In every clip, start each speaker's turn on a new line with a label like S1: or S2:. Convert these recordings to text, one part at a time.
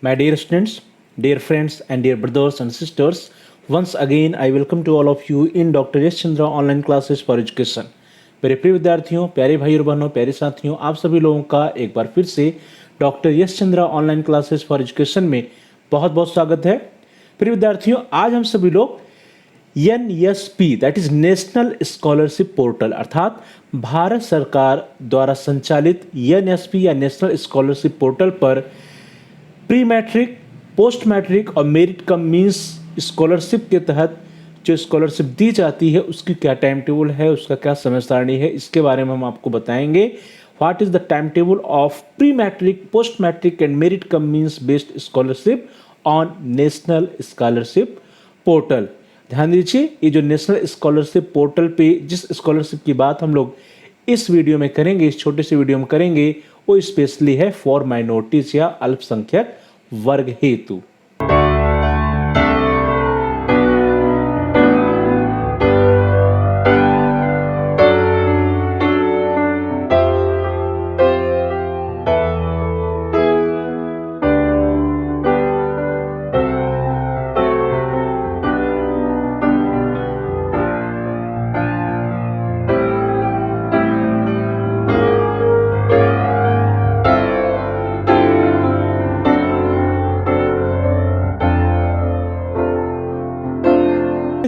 S1: My dear students, dear friends, and dear brothers and sisters, once again I welcome to all of you in Dr. Yash Chandra online classes for education. मेरे प्रिय विद्यार्थियों, प्यारे भाई और बहनों, प्यारे साथियों, आप सभी लोगों का एक बार फिर से doctor Yash Chandra online classes for education में बहुत बहुत स्वागत है। प्रिय विद्यार्थियों, आज हम सभी लोग NSP that is national scholarship portal अर्थात भारत सरकार द्वारा संचालित NSP या नेशनल स्कॉलरशिप पोर्टल पर प्री मैट्रिक, पोस्ट मैट्रिक और मेरिट कम मींस स्कॉलरशिप के तहत जो स्कॉलरशिप दी जाती है उसकी क्या टाइम टेबल है, उसका क्या समय सारणी है, इसके बारे में हम आपको बताएंगे। What is the time table of pre matric, post matric and merit cum means based scholarship on national scholarship portal. ध्यान दीजिए, ये जो नेशनल स्कॉलरशिप पोर्टल पे जिस स्कॉलरशिप की बात हम लोग इस वीडियो में करेंगे, इस छोटे से वीडियो में करेंगे, वो स्पेशली है फॉर माइनॉरिटीज या अल्पसंख्यक वर्ग हेतु।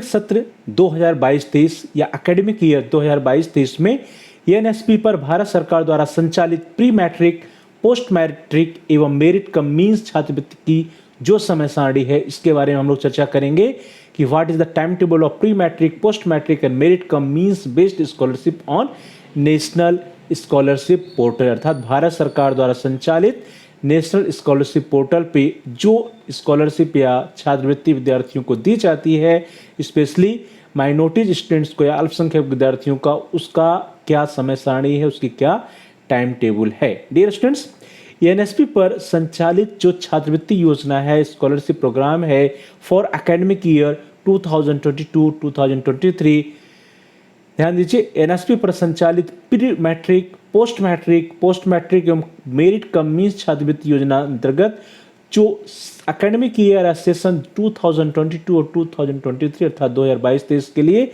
S1: सत्र 2022-23 या एकेडमिक ईयर 2022-23 में NSP पर भारत सरकार द्वारा संचालित प्री मैट्रिक, पोस्ट मैट्रिक एवं मेरिट कम मींस छात्रवृत्ति की जो समय सारणी है इसके बारे में हम लोग चर्चा करेंगे कि what is the time table of pre matric, post matric and merit cum means based scholarship on national scholarship portal अर्थात भारत सरकार द्वारा संचालित नेशनल स्कॉलरशिप पोर्टल पे जो स्कॉलरशिप या छात्रवृत्ति विद्यार्थियों को दी जाती है, स्पेशली माइनॉरिटीज स्टूडेंट्स को या अल्पसंख्यक विद्यार्थियों का, उसका क्या समय सारणी है, उसकी क्या टाइम टेबल है। डियर स्टूडेंट्स, NSP पर संचालित जो छात्रवृत्ति योजना है, स्कॉलरशिप प्रोग्राम है फॉर एकेडमिक ईयर 2022-2023, ध्यान दीजिए, NSP पर संचालित प्री मैट्रिक, पोस्ट मैट्रिक एवं मेरिट कम मींस छात्रवृत्ति योजना अंतर्गत जो एकेडमिक ईयर सेशन 2022 और 2023 अर्थात 2022-23 के लिए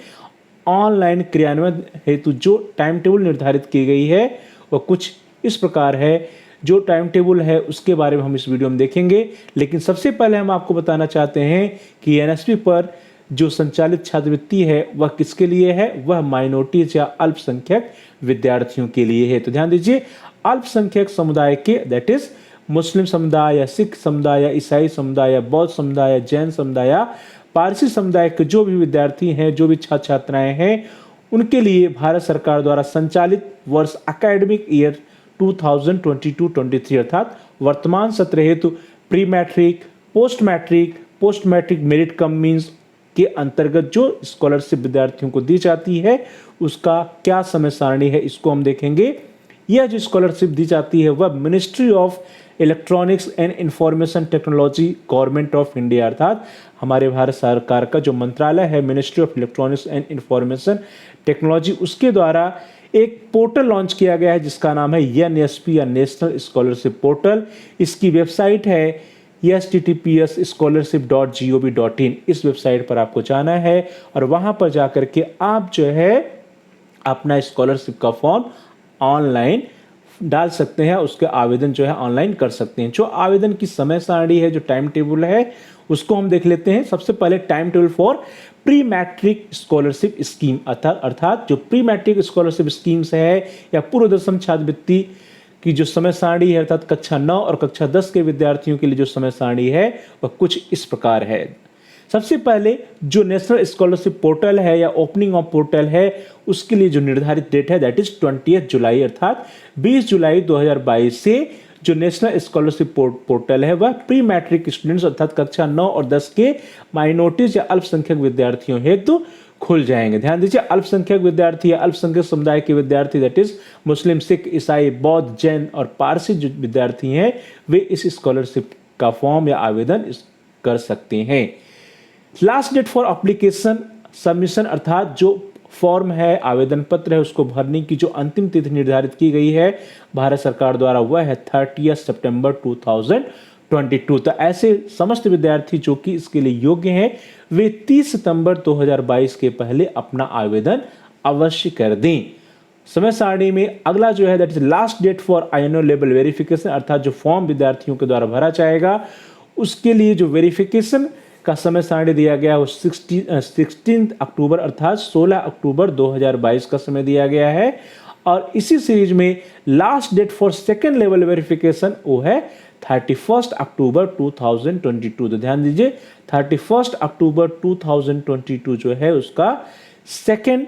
S1: ऑनलाइन क्रियान्वयन हेतु जो टाइम टेबल निर्धारित की गई है वह कुछ इस प्रकार है। जो टाइम टेबल है उसके बारे में हम इस वीडियो में देखेंगे, लेकिन सबसे पहले हम आपको बताना चाहते हैं कि NSP पर जो संचालित छात्रवृत्ति है वह किसके लिए है, वह माइनॉरिटीज या अल्पसंख्यक विद्यार्थियों के लिए है। तो ध्यान दीजिए, अल्पसंख्यक समुदाय के दैट इज मुस्लिम समुदाय या सिख समुदाय या ईसाई समुदाय या बौद्ध समुदाय या जैन समुदाय या पारसी समुदाय के जो भी विद्यार्थी हैं, जो भी छात्र छात्राएं हैं, उनके लिए भारत सरकार द्वारा संचालित वर्ष एकेडमिक ईयर 2022-23 अर्थात वर्तमान सत्र हेतु pre matric, post matric merit cum means के अंतर्गत जो स्कॉलरशिप विद्यार्थियों को दी जाती है उसका क्या समय सारणी है, इसको हम देखेंगे। यह जो स्कॉलरशिप दी जाती है वह ministry of electronics and information technology government of India अर्थात हमारे भारत सरकार का जो मंत्रालय है ministry of electronics and information technology, उसके द्वारा एक पोर्टल लॉन्च किया गया है जिसका नाम है NSP या नेशनल स्कॉलरशिप पोर्टल। इसकी वेबसाइट है https://scholarship.gov.in। इस वेबसाइट पर आपको जाना है और वहां पर जाकर के आप जो है अपना स्कॉलरशिप का फॉर्म ऑनलाइन डाल सकते हैं, उसके आवेदन जो है ऑनलाइन कर सकते हैं। जो आवेदन की समय सारणी है, जो टाइम टेबल है, उसको हम देख लेते हैं। सबसे पहले time table for pre matric scholarship scheme अर्थात जो प्री मैट्रिक स्कॉलरशिप स्कीम्स है या पूर्व दशम छात्रवृत्ति की जो समय सारणी है अर्थात कक्षा 9 और कक्षा 10 के विद्यार्थियों के लिए जो समय सारणी है वह कुछ इस प्रकार है। सबसे पहले जो नेशनल स्कॉलरशिप पोर्टल है या ओपनिंग ऑफ पोर्टल है उसके लिए जो निर्धारित डेट है दैट इज 20 जुलाई अर्थात 20 जुलाई 2022 से जो नेशनल स्कॉलरशिप पोर्टल है वह प्री मैट्रिक स्टूडेंट्स अर्थात कक्षा 9 और 10 के माइनॉरिटीज या अल्पसंख्यक विद्यार्थियों हेतु खुल जाएंगे। ध्यान दीजिए, अल्पसंख्यक विद्यार्थी या अल्पसंख्यक समुदाय के विद्यार्थी दैट इज मुस्लिम, सिख, ईसाई, बौद्ध, जैन और पारसी जो विद्यार्थी हैं वे इस स्कॉलरशिप का फॉर्म या आवेदन कर सकते हैं। Last date for application submission अर्थात जो फॉर्म है, आवेदन पत्र है, उसको भरने की जो अंतिम तिथि निर्धारित की गई है भारत सरकार द्वारा वह है 30 सितंबर 2022। तो ऐसे समस्त विद्यार्थी जो कि इसके लिए योग्य हैं वे 30 सितंबर 2022 के पहले अपना आवेदन अवश्य कर दें। समय सारणी में अगला जो है that is last date for INO level verification, अर्थात जो फॉर्म विद्यार्थियों के द्वारा भरा जाएगा उसके लिए जो वेरिफिकेशन का समय सारणी दिया गया है वो 16 अक्टूबर अर्थात 16 अक्टूबर 2022 का समय दिया गया है। और इसी सीरीज में last date for second level verification वो है 31 अक्टूबर 2022। तो ध्यान दीजिए 31 अक्टूबर 2022 जो है उसका सेकेंड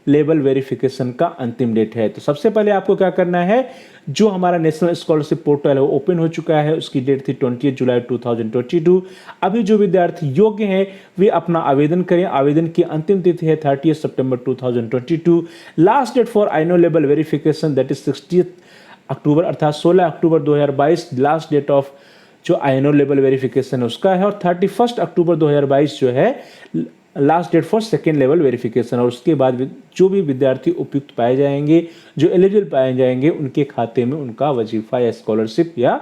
S1: लेवल वेरिफिकेशन का अंतिम डेट है। तो सबसे पहले आपको क्या करना है, जो हमारा नेशनल स्कॉलरशिप पोर्टल है वो ओपन हो चुका है, उसकी डेट थी 20 जुलाई 2022। अभी जो विद्यार्थी योग्य हैं वे अपना आवेदन करें। आवेदन की अंतिम तिथि है 30 सितंबर 2022। Last date for INO level verification that is 60 October अर्थात 16 अक्टूबर 2022 लास्ट डेट ऑफ जो आईएनओ लेवल वेरिफिकेशन है उसका है। और 31 अक्टूबर 2022 जो है last date for second level verification. और उसके बाद जो भी विद्यार्थी उपयुक्त पाए जाएंगे, जो एलिजिबल पाए जाएंगे, उनके खाते में उनका वजीफा या स्कॉलरशिप या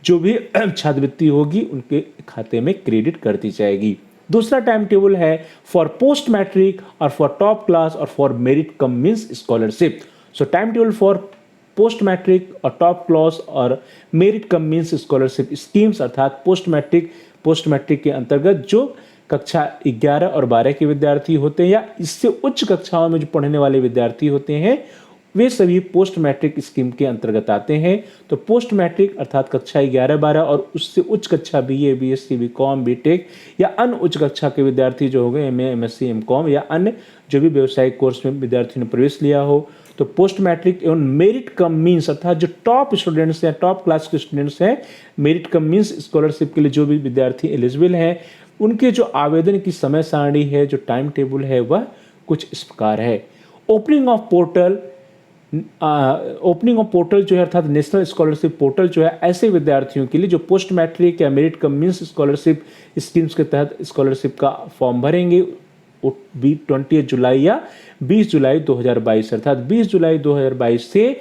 S1: जो भी छात्रवृत्ति होगी उनके खाते में क्रेडिट कर दी जाएगी। दूसरा टाइम टेबल है फॉर पोस्ट मैट्रिक और फॉर टॉप क्लास और for merit cum means scholarship. So time table for post matric और टॉप क्लास और merit cum means scholarship schemes, अर्थात पोस्ट मैट्रिक के अंतर्गत जो कक्षा 11 और 12 के विद्यार्थी होते हैं या इससे उच्च कक्षाओं में जो पढ़ने वाले विद्यार्थी होते हैं वे सभी पोस्ट मैट्रिक स्कीम के अंतर्गत आते हैं। तो पोस्ट मैट्रिक अर्थात कक्षा 11, 12 और उससे उच्च कक्षा बीए, बीएससी, बीकॉम, बीटेक या अन्य उच्च कक्षा के विद्यार्थी जो हो गए एमए, एमएससी, एमकॉम या अन्य जो भी व्यावसायिक कोर्स में विद्यार्थियों ने प्रवेश लिया हो, तो पोस्ट मैट्रिक एवं मेरिट कम मींस अर्थात जो टॉप स्टूडेंट्स हैं, टॉप क्लास के स्टूडेंट्स हैं, मेरिट कम मींस स्कॉलरशिप के लिए जो भी विद्यार्थी एलिजिबल हैं उनके जो आवेदन की समय सारणी है, जो टाइम टेबल है वह कुछ इस प्रकार है। ओपनिंग ऑफ पोर्टल जो है अर्थात नेशनल स्कॉलरशिप पोर्टल जो है ऐसे विद्यार्थियों के लिए जो पोस्ट मैट्रिक या merit cum means scholarship schemes के तहत स्कॉलरशिप का फॉर्म भरेंगे वो 20 जुलाई या 20 जुलाई 2022 अर्थात 20 जुलाई 2022 से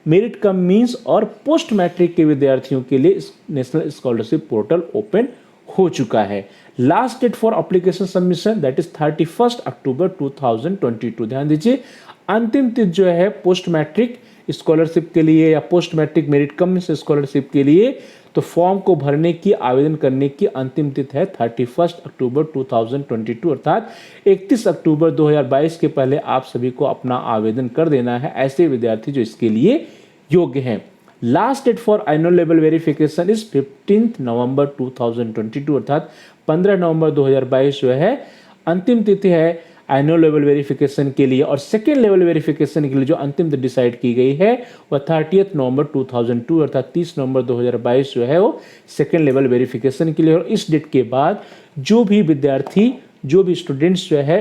S1: मेरिट कम मींस और पोस्ट मैट्रिक के विद्यार्थियों के लिए नेशनल स्कॉलरशिप पोर्टल ओपन हो चुका है। Last date for application submission that is 31 October 2022। ध्यान दीजिए अंतिम तिथि जो है पोस्ट मैट्रिक स्कॉलरशिप के लिए या post matric merit cum means scholarship के लिए तो फॉर्म को भरने की, आवेदन करने की अंतिम तिथि है 31 अक्टूबर 2022 अर्थात 31 अक्टूबर 2022 के पहले आप सभी को अपना आवेदन कर देना है, ऐसे विद्यार्थी जो इसके लिए योग्य हैं। Last date for INO level verification is 15 November 2022 अर्थात 15 नवंबर 2022 जो है अंतिम तिथि है आईएनओ लेवल वेरिफिकेशन के लिए। और सेकेंड लेवल वेरिफिकेशन के लिए जो अंतिम तिथि डिसाइड की गई है वह 30 नवंबर 2002 अर्थात 30 नवंबर 2022 जो है वो सेकेंड लेवल वेरिफिकेशन के लिए। और इस डेट के बाद जो भी विद्यार्थी, जो भी स्टूडेंट्स जो है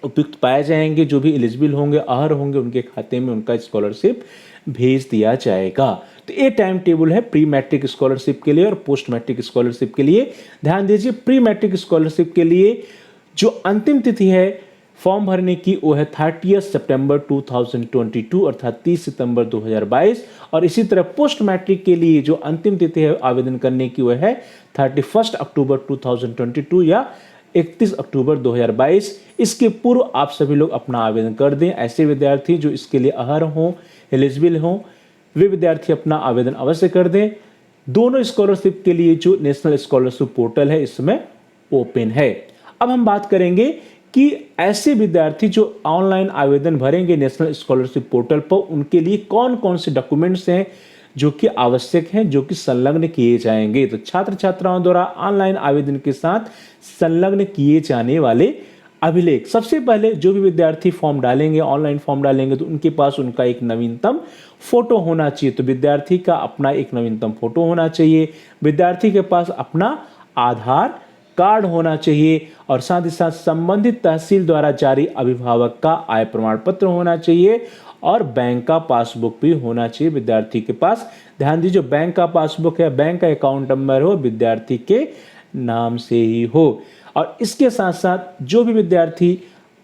S1: उपयुक्त पाए जाएंगे, जो भी एलिजिबल होंगे, अर्ह होंगे, उनके खाते में उनका स्कॉलरशिप भेज दिया जाएगा। तो ये टाइम टेबल है प्री मैट्रिक स्कॉलरशिप के लिए और पोस्ट मैट्रिक स्कॉलरशिप के लिए। ध्यान दीजिए प्री मैट्रिक स्कॉलरशिप के लिए जो अंतिम तिथि है फॉर्म भरने की वो है 30 सितंबर 2022 अर्थात 30 सितंबर 2022। और इसी तरह पोस्ट मैट्रिक के लिए जो अंतिम तिथि है आवेदन करने की वो है 31 अक्टूबर 2022 या 31 अक्टूबर 2022। इसके पूर्व आप सभी लोग अपना आवेदन कर दें। ऐसे विद्यार्थी जो इसके लिए अर्ह हों, एलिजिबल हों, वे विद्यार्थी अपना आवेदन अवश्य कर दें। दोनों स्कॉलरशिप के लिए जो नेशनल स्कॉलरशिप पोर्टल है इसमें ओपन है। अब हम बात करेंगे कि ऐसे विद्यार्थी जो ऑनलाइन आवेदन भरेंगे नेशनल स्कॉलरशिप पोर्टल पर उनके लिए कौन कौन से डॉक्यूमेंट्स हैं जो कि आवश्यक हैं, जो कि संलग्न किए जाएंगे। तो छात्र छात्राओं द्वारा ऑनलाइन आवेदन के साथ संलग्न किए जाने वाले अभिलेख। सबसे पहले जो भी विद्यार्थी फॉर्म डालेंगे, ऑनलाइन फॉर्म डालेंगे, तो उनके पास उनका एक नवीनतम फोटो होना चाहिए। तो विद्यार्थी का अपना एक नवीनतम फोटो होना चाहिए, विद्यार्थी के पास अपना आधार कार्ड होना चाहिए और साथ ही साथ संबंधित तहसील द्वारा जारी अभिभावक का आय प्रमाण पत्र होना चाहिए और बैंक का पासबुक भी होना चाहिए विद्यार्थी के पास। ध्यान दीजिए बैंक का पासबुक है, बैंक का अकाउंट नंबर हो, विद्यार्थी के नाम से ही हो। और इसके साथ साथ जो भी विद्यार्थी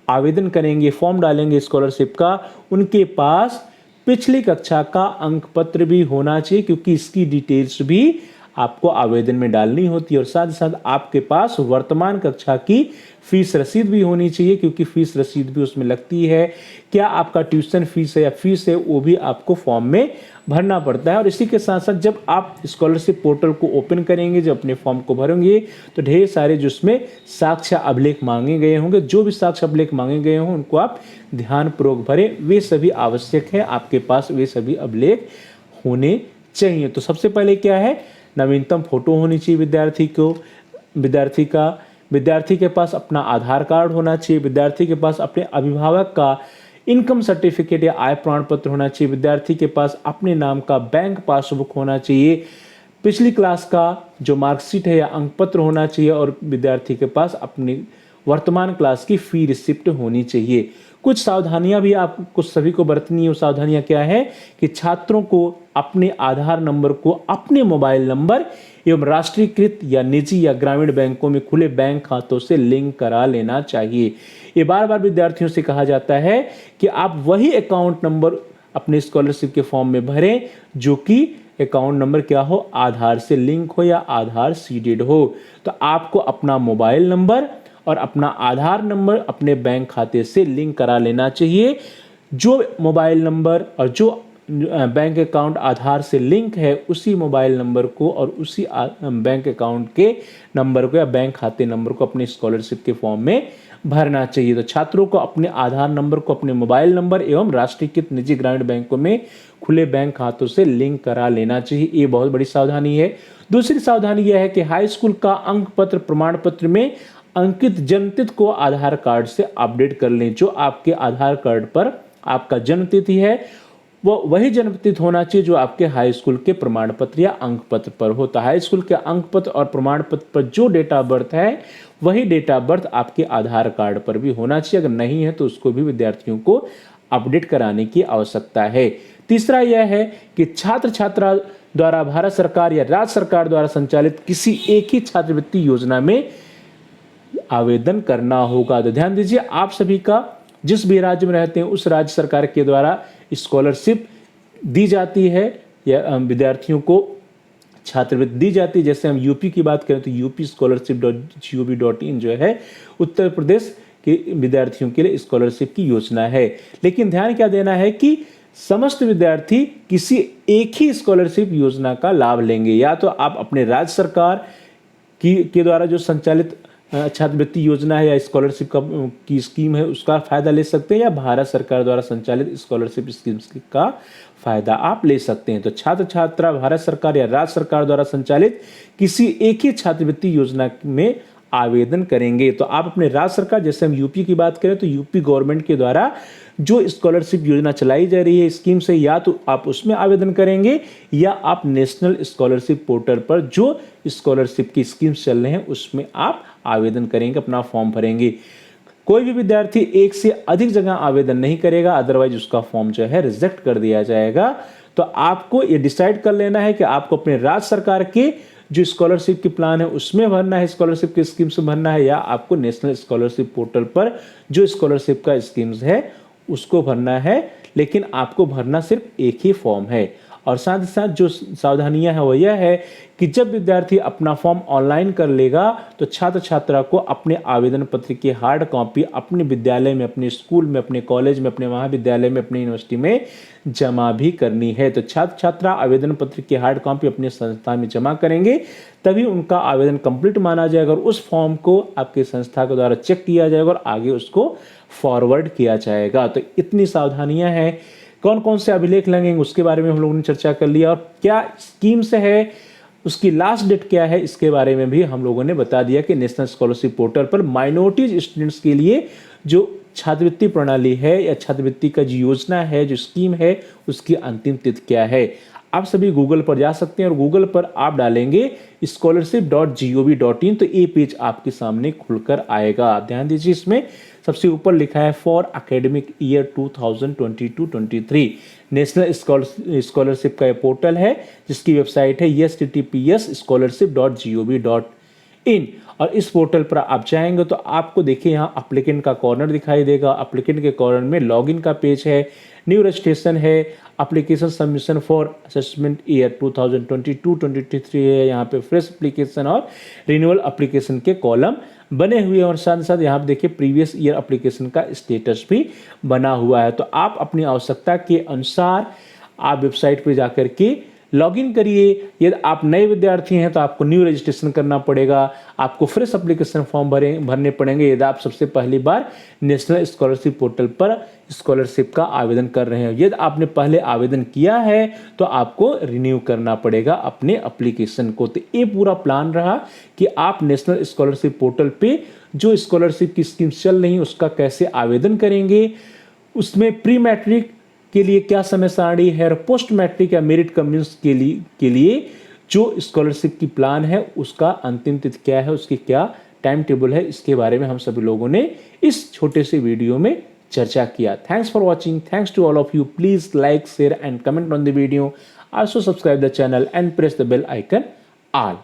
S1: आवेदन करेंगे, फॉर्म डालेंगे स्कॉलरशिप का, उनके पास पिछली कक्षा का अंक पत्र भी होना चाहिए क्योंकि इसकी डिटेल्स भी आपको आवेदन में डालनी होती है। और साथ ही साथ आपके पास वर्तमान कक्षा की फीस रसीद भी होनी चाहिए, क्योंकि फीस रसीद भी उसमें लगती है। क्या आपका ट्यूशन फीस है या फीस है, वो भी आपको फॉर्म में भरना पड़ता है। और इसी के साथ साथ जब आप स्कॉलरशिप पोर्टल को ओपन करेंगे, जब अपने फॉर्म को भरेंगे, तो ढेर सारे जिसमें साक्ष्य अभिलेख मांगे गए होंगे, जो भी साक्ष्य अभिलेख मांगे गए हों उनको आप ध्यानपूर्वक भरें। वे सभी आवश्यक है, आपके पास वे सभी अभिलेख होने चाहिए। तो सबसे पहले क्या है, नवीनतम फोटो होनी चाहिए विद्यार्थी के पास अपना आधार कार्ड होना चाहिए, विद्यार्थी के पास अपने अभिभावक का इनकम सर्टिफिकेट या आय प्रमाण पत्र होना चाहिए, विद्यार्थी के पास अपने नाम का बैंक पासबुक होना चाहिए, पिछली क्लास का जो मार्कशीट है या अंक पत्र होना चाहिए, और विद्यार्थी के पास अपनी वर्तमान क्लास की फी रिसिप्ट होनी चाहिए। कुछ सावधानियां भी आपको सभी को बरतनी है। वो सावधानियां क्या है कि छात्रों को अपने आधार नंबर को अपने मोबाइल नंबर एवं राष्ट्रीयकृत या निजी या ग्रामीण बैंकों में खुले बैंक खातों से लिंक करा लेना चाहिए। ये बार बार विद्यार्थियों से कहा जाता है कि आप वही अकाउंट नंबर अपने स्कॉलरशिप के फॉर्म में भरें जो कि अकाउंट नंबर क्या हो, आधार से लिंक हो या आधार सीडेड हो। तो आपको अपना मोबाइल नंबर और अपना आधार नंबर अपने बैंक खाते से लिंक करा लेना चाहिए। जो मोबाइल नंबर और जो बैंक अकाउंट आधार से लिंक है, उसी मोबाइल नंबर को और उसी बैंक अकाउंट के नंबर को या बैंक खाते नंबर को अपने स्कॉलरशिप के फॉर्म में भरना चाहिए। तो छात्रों को अपने आधार नंबर को अपने मोबाइल नंबर एवं राष्ट्रीयकृत निजी ग्रामीण बैंकों में खुले बैंक खातों से लिंक करा लेना चाहिए। ये बहुत बड़ी सावधानी है। दूसरी सावधानी यह है कि हाई स्कूल का अंक पत्र प्रमाण पत्र में अंकित जन्मतिथि को आधार कार्ड से अपडेट कर लें। जो आपके आधार कार्ड पर आपका जन्मतिथि है, वो वही जन्मतिथि होना चाहिए जो आपके हाई स्कूल के प्रमाण पत्र या अंक पत्र पर हो। तो हाई स्कूल के अंक पत्र और प्रमाण पत्र पर जो डेट ऑफ बर्थ है, वही डेट ऑफ बर्थ आपके आधार कार्ड पर भी होना चाहिए। अगर नहीं है तो उसको भी विद्यार्थियों को अपडेट कराने की आवश्यकता है। तीसरा यह है कि छात्र छात्रा द्वारा भारत सरकार या राज्य सरकार द्वारा संचालित किसी एक ही छात्रवृत्ति योजना में आवेदन करना होगा। तो ध्यान दीजिए, आप सभी का जिस भी राज्य में रहते हैं उस राज्य सरकार के द्वारा स्कॉलरशिप दी जाती है या विद्यार्थियों को छात्रवृत्ति दी जाती है। जैसे हम यूपी की बात करें तो यूपी scholarship.gov.in जो है उत्तर प्रदेश के विद्यार्थियों के लिए स्कॉलरशिप की योजना है। लेकिन ध्यान क्या देना है कि समस्त विद्यार्थी किसी एक ही स्कॉलरशिप योजना का लाभ लेंगे। या तो आप अपने राज्य सरकार के द्वारा जो संचालित छात्रवृत्ति योजना है या स्कॉलरशिप की स्कीम है उसका फायदा ले सकते हैं, या भारत सरकार द्वारा संचालित स्कॉलरशिप स्कीम्स का फायदा आप ले सकते हैं। तो छात्र छात्रा भारत सरकार या राज्य सरकार द्वारा संचालित किसी एक ही छात्रवृत्ति योजना में आवेदन करेंगे। तो आप अपने राज्य सरकार, जैसे हम यूपी की बात करें तो यूपी गवर्नमेंट के द्वारा जो स्कॉलरशिप योजना चलाई जा रही है स्कीम से, या तो आप उसमें आवेदन करेंगे या आप नेशनल स्कॉलरशिप पोर्टल पर जो स्कॉलरशिप की स्कीम्स चल रहे हैं उसमें आप आवेदन करेंगे, अपना फॉर्म भरेंगे। कोई भी विद्यार्थी एक से अधिक जगह आवेदन नहीं करेगा, अदरवाइज उसका फॉर्म जो है रिजेक्ट कर दिया जाएगा। तो आपको ये डिसाइड कर लेना है कि आपको अपने राज्य सरकार के जो स्कॉलरशिप की प्लान है उसमें भरना है, स्कॉलरशिप की स्कीम से भरना है, या आपको नेशनल स्कॉलरशिप पोर्टल पर जो स्कॉलरशिप का स्कीम्स है उसको भरना है। लेकिन आपको भरना सिर्फ एक ही फॉर्म है। और साथ ही साथ जो सावधानियां हैं वो यह है कि जब विद्यार्थी अपना फॉर्म ऑनलाइन कर लेगा तो छात्र छात्रा को अपने आवेदन पत्र की हार्ड कॉपी अपने विद्यालय में, अपने स्कूल में, अपने कॉलेज में, अपने महाविद्यालय में, अपनी यूनिवर्सिटी में जमा भी करनी है। तो छात्र छात्रा आवेदन पत्र की हार्ड कॉपी अपने संस्था में जमा करेंगे, तभी उनका आवेदन कंप्लीट माना जाएगा और उस फॉर्म को आपके संस्था के द्वारा चेक किया जाएगा और आगे उसको फॉरवर्ड किया जाएगा। तो इतनी सावधानियां हैं। कौन कौन से अभिलेख लगेंगे उसके बारे में हम लोगों ने चर्चा कर लिया, और क्या स्कीम से है, उसकी लास्ट डेट क्या है, इसके बारे में भी हम लोगों ने बता दिया कि नेशनल स्कॉलरशिप पोर्टल पर माइनॉरिटीज स्टूडेंट्स के लिए जो छात्रवृत्ति प्रणाली है या छात्रवृत्ति का जो योजना है, जो स्कीम है, उसकी अंतिम तिथि क्या है। आप सभी गूगल पर जा सकते हैं और गूगल पर आप डालेंगे scholarship.gov.in तो ये पेज आपके सामने खुलकर आएगा। ध्यान दीजिए, इसमें सबसे ऊपर लिखा है for academic year 2022-23 national scholarship का ये पोर्टल है जिसकी वेबसाइट है https://scholarship.gov.in। और इस पोर्टल पर आप जाएंगे तो आपको देखिए यहाँ एप्लीकेंट का कॉर्नर दिखाई देगा। एप्लीकेंट के कॉर्नर में लॉगिन का पेज है, न्यू रजिस्ट्रेशन है, application submission for assessment year 2022-23 है, यहाँ पे फ्रेश एप्लीकेशन और रिन्यूअल एप्लीकेशन के कॉलम बने हुए हैं और साथ साथ यहाँ पे देखिए प्रीवियस ईयर एप्लीकेशन का स्टेटस भी बना हुआ है। तो आप अपनी आवश्यकता के अनुसार आप वेबसाइट पे जाकर के लॉगिन करिए। यदि आप नए विद्यार्थी हैं तो आपको न्यू रजिस्ट्रेशन करना पड़ेगा, आपको फ्रेश एप्लीकेशन फॉर्म भरने पड़ेंगे यदि आप सबसे पहली बार नेशनल स्कॉलरशिप पोर्टल पर स्कॉलरशिप का आवेदन कर रहे हैं। यदि आपने पहले आवेदन किया है तो आपको रिन्यू करना पड़ेगा अपने एप्लीकेशन को। तो ये पूरा प्लान रहा कि आप नेशनल स्कॉलरशिप पोर्टल पे जो स्कॉलरशिप की स्कीम चल रही है उसका कैसे आवेदन करेंगे, उसमें प्री मैट्रिक के लिए क्या समय सारणी है और पोस्ट मैट्रिक या मेरिट कम्युनिस्ट के लिए जो स्कॉलरशिप की प्लान है उसका अंतिम तिथि क्या है, उसकी क्या टाइम टेबल है, इसके बारे में हम सभी लोगों ने इस छोटे से वीडियो में चर्चा किया। Thanks for watching, thanks to all of you. Please like, share and comment on the video. Also subscribe the channel and press the bell icon all.